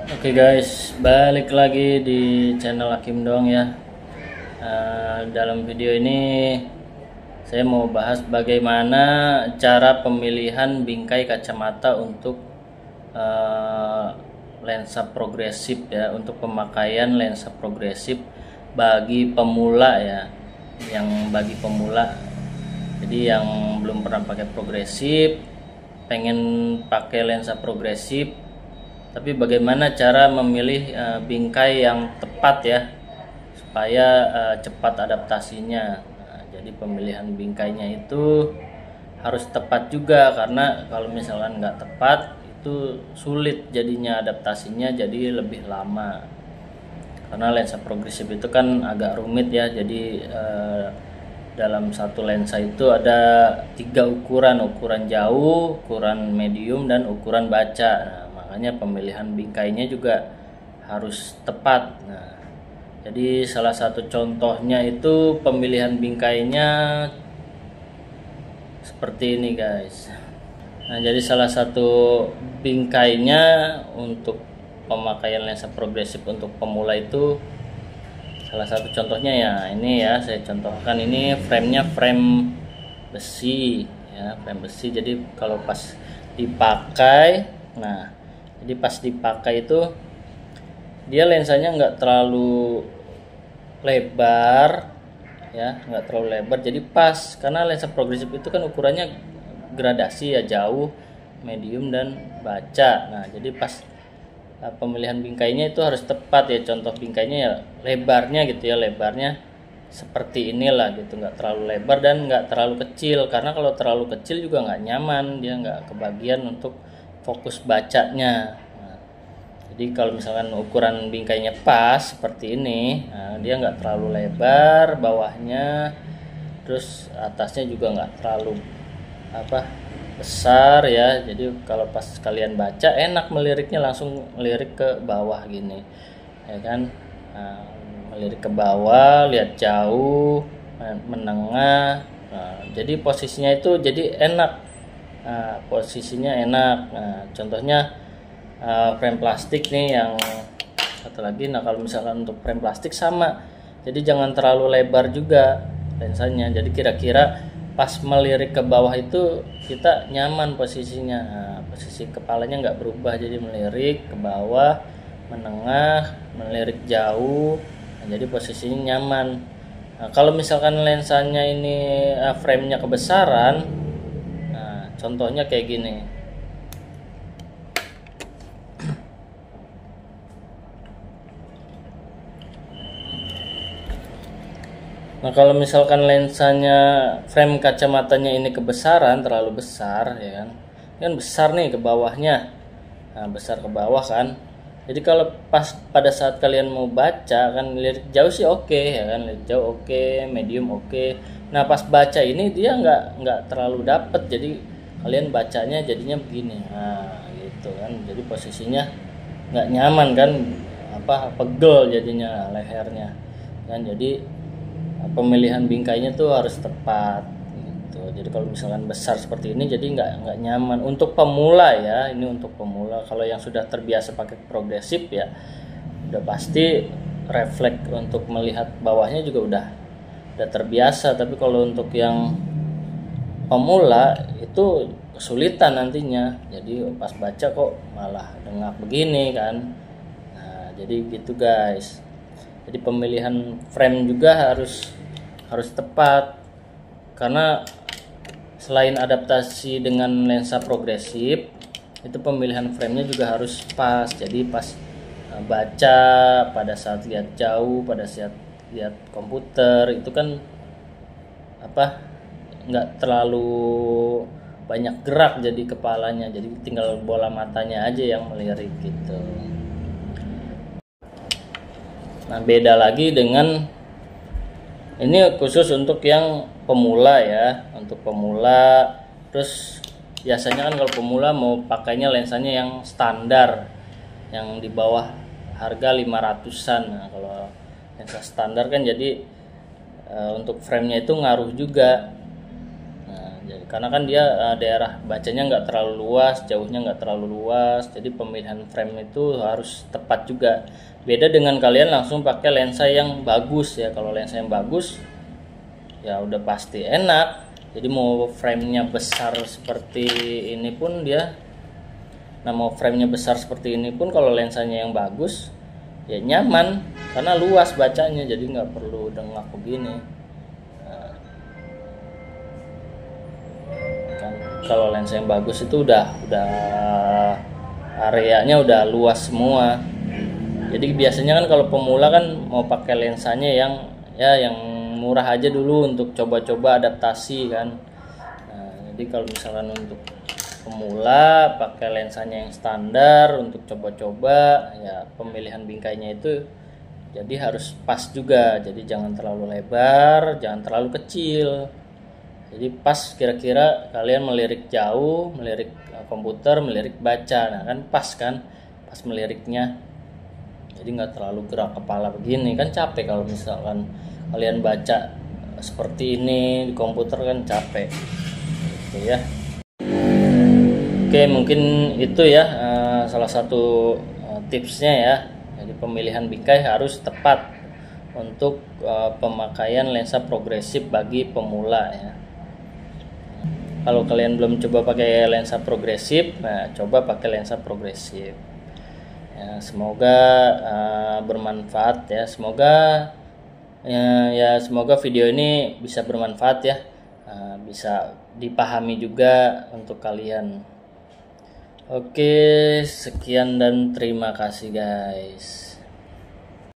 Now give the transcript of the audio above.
Oke guys, balik lagi di channel Hakim Dong ya. Dalam video ini saya mau bahas bagaimana cara pemilihan bingkai kacamata untuk lensa progresif ya, untuk pemakaian lensa progresif bagi pemula ya, yang bagi pemula. Jadi yang belum pernah pakai progresif, pengen pakai lensa progresif, tapi bagaimana cara memilih bingkai yang tepat ya, supaya cepat adaptasinya. Jadi pemilihan bingkainya itu harus tepat juga, karena kalau misalkan nggak tepat itu sulit jadinya adaptasinya, jadi lebih lama. Karena lensa progresif itu kan agak rumit ya, jadi dalam satu lensa itu ada 3 ukuran: ukuran jauh, ukuran medium, dan ukuran baca. Nah, makanya pemilihan bingkainya juga harus tepat. Nah, jadi salah satu contohnya itu pemilihan bingkainya seperti ini guys. Nah, jadi salah satu bingkainya untuk pemakaian lensa progresif untuk pemula itu, salah satu contohnya ya ini ya, saya contohkan ini framenya frame besi ya, frame besi. Jadi kalau pas dipakai, nah jadi pas dipakai itu dia lensanya nggak terlalu lebar ya, nggak terlalu lebar, jadi pas. Karena lensa progresif itu kan ukurannya gradasi ya, jauh, medium, dan baca. Nah jadi pas pemilihan bingkainya itu harus tepat ya. Contoh bingkainya ya lebarnya gitu ya, lebarnya seperti inilah gitu, nggak terlalu lebar dan nggak terlalu kecil. Karena kalau terlalu kecil juga nggak nyaman, dia nggak kebagian untuk fokus bacanya. Nah, jadi kalau misalkan ukuran bingkainya pas seperti ini, nah, dia nggak terlalu lebar bawahnya, terus atasnya juga nggak terlalu besar ya. Jadi kalau pas kalian baca enak meliriknya, langsung melirik ke bawah gini ya kan. Nah, melirik ke bawah, lihat jauh, menengah. Nah, jadi posisinya itu jadi enak. Nah, posisinya enak. Nah, contohnya frame plastik nih yang satu lagi. Nah, kalau misalkan untuk frame plastik sama, jadi jangan terlalu lebar juga lensanya. Jadi kira-kira pas melirik ke bawah itu kita nyaman posisinya. Nah, posisi kepalanya nggak berubah, jadi melirik ke bawah, menengah, melirik jauh. Nah, jadi posisinya nyaman. Nah, kalau misalkan lensanya ini framenya kebesaran, nah contohnya kayak gini. Nah, kalau misalkan lensanya, frame kacamatanya ini kebesaran, terlalu besar ya kan, kan besar nih ke bawahnya. Nah, besar ke bawah kan, jadi kalau pas pada saat kalian mau baca kan, lirik jauh sih oke ya kan, lirik jauh oke, medium oke. Nah pas baca ini dia nggak terlalu dapet, jadi kalian bacanya jadinya begini. Nah gitu kan, jadi posisinya nggak nyaman kan, pegel jadinya lehernya kan. Jadi pemilihan bingkainya tuh harus tepat gitu. Jadi kalau misalkan besar seperti ini jadi nggak nyaman untuk pemula ya. Ini untuk pemula. Kalau yang sudah terbiasa pakai progresif ya udah pasti refleks untuk melihat bawahnya juga udah terbiasa. Tapi kalau untuk yang pemula itu kesulitan nantinya, jadi pas baca kok malah dengak begini kan. Nah jadi gitu guys. Jadi pemilihan frame juga harus tepat, karena selain adaptasi dengan lensa progresif, itu pemilihan framenya juga harus pas. Jadi pas baca, pada saat lihat jauh, pada saat lihat komputer itu kan nggak terlalu banyak gerak jadi kepalanya, jadi tinggal bola matanya aja yang melirik gitu. Nah beda lagi dengan ini, khusus untuk yang pemula ya, untuk pemula. Terus biasanya kan kalau pemula mau pakainya lensanya yang standar, yang di bawah harga 500-an. Nah kalau lensa standar kan jadi untuk framenya itu ngaruh juga. Nah Jadi, karena kan dia daerah bacanya nggak terlalu luas, jauhnya nggak terlalu luas, jadi pemilihan frame itu harus tepat juga. Beda dengan kalian langsung pakai lensa yang bagus ya. Kalau lensa yang bagus ya udah pasti enak. Jadi mau framenya besar seperti ini pun dia, nah mau framenya besar seperti ini pun kalau lensanya yang bagus ya nyaman karena luas bacanya, jadi nggak perlu dengak begini. Nah, kan kalau lensa yang bagus itu udah areanya udah luas semua. Jadi biasanya kan kalau pemula kan mau pakai lensanya yang murah aja dulu untuk coba-coba adaptasi kan. Nah, jadi kalau misalkan untuk pemula pakai lensanya yang standar untuk coba-coba ya, pemilihan bingkainya itu jadi harus pas juga. Jadi jangan terlalu lebar, jangan terlalu kecil. Jadi pas, kira-kira kalian melirik jauh, melirik komputer, melirik baca. Nah kan pas meliriknya. Jadi nggak terlalu gerak kepala begini, kan capek kalau misalkan kalian baca seperti ini di komputer kan capek gitu ya. Oke, mungkin itu ya salah satu tipsnya ya. Jadi pemilihan bingkai harus tepat untuk pemakaian lensa progresif bagi pemula ya. Kalau kalian belum coba pakai lensa progresif, nah coba pakai lensa progresif. Ya, semoga bermanfaat ya. Semoga video ini bisa bermanfaat ya, bisa dipahami juga untuk kalian. Oke, sekian dan terima kasih guys.